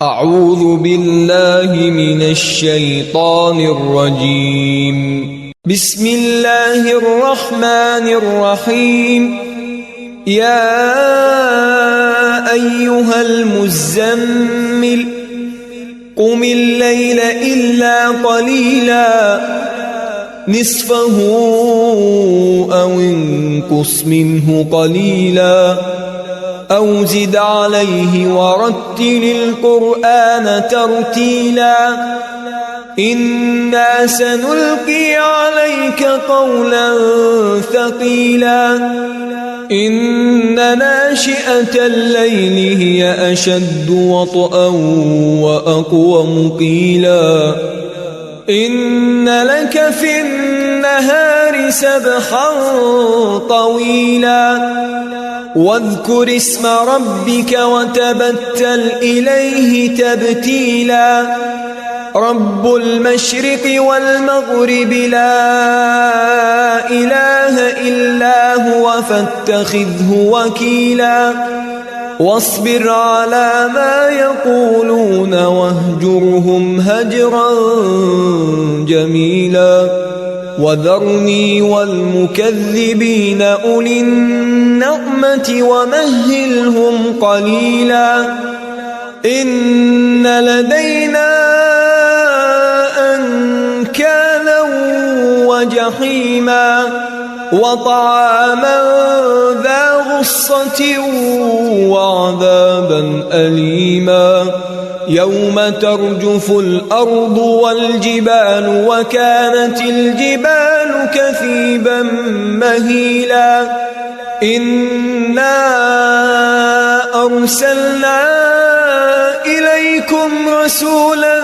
أعوذ بالله من الشيطان الرجيم. بسم الله الرحمن الرحيم. يا أيها المزمل قم الليل إلا قليلا نصفه أو انقص منه قليلا أو زد عليه ورتل القرآن ترتيلا إنا سنلقي عليك قولا ثقيلا إن ناشئة الليل هي أشد وطئا وأقوم قيلا إن لك في النهار سبحا طويلا واذكر اسم ربك وتبتل إليه تبتيلا رب المشرق والمغرب لا إله إلا هو فاتخذه وكيلا واصبر على ما يقولون واهجرهم هجرا جميلا وذرني والمكذبين أولي النعمة ومهلهم قليلا إن لدينا أنكالا وجحيما وطعاما ذا غصة وعذابا أليما يوم ترجف الأرض والجبال وكانت الجبال كثيبا مهيلا إنا أرسلنا إليكم رسولا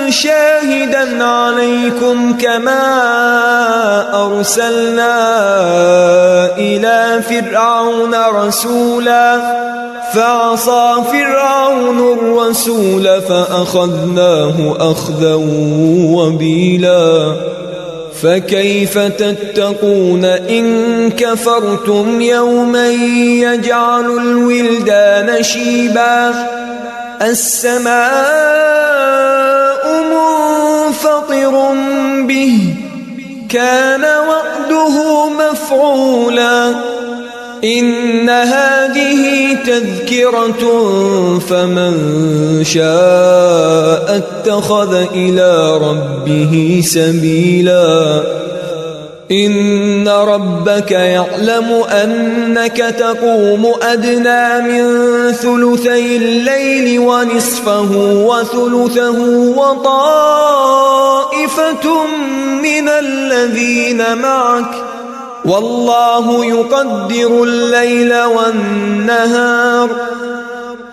شاهدا عليكم كما أرسلنا إلى فرعون رسولا فعصى فرعون الرسول فأخذناه أخذا وبيلا فكيف تتقون إن كفرتم يوما يجعل الولدان شيبا السماء منفطر به كان وعده مفعولا إن هذه تذكرة فمن شاء اتخذ إلى ربه سبيلا إن ربك يعلم أنك تقوم أدنى من ثلثي الليل ونصفه وثلثه وطائفة من الذين معك والله يقدر الليل والنهار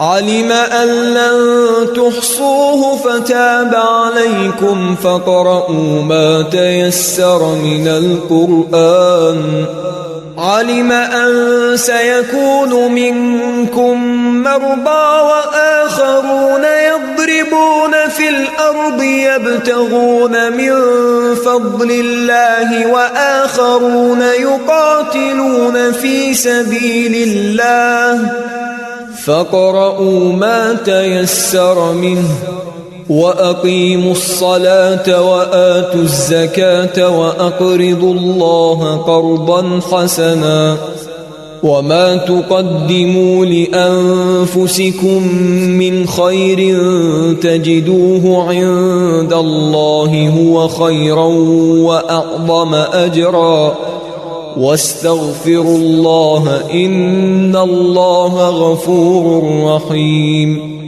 علم أن لن تحصوه فتاب عليكم فاقرؤوا ما تيسر من القرآن علم أن سيكون منكم مرضى وآخرون يضربون في الأرض يبتغون من فضل الله وآخرون يقاتلون في سبيل الله فاقرؤوا ما تيسر منه وأقيموا الصلاة وآتوا الزكاة وأقرضوا الله قرضا حسنا وما تقدموا لأنفسكم من خير تجدوه عند الله هو خيرا وأعظم أجرا واستغفروا الله إن الله غفور رحيم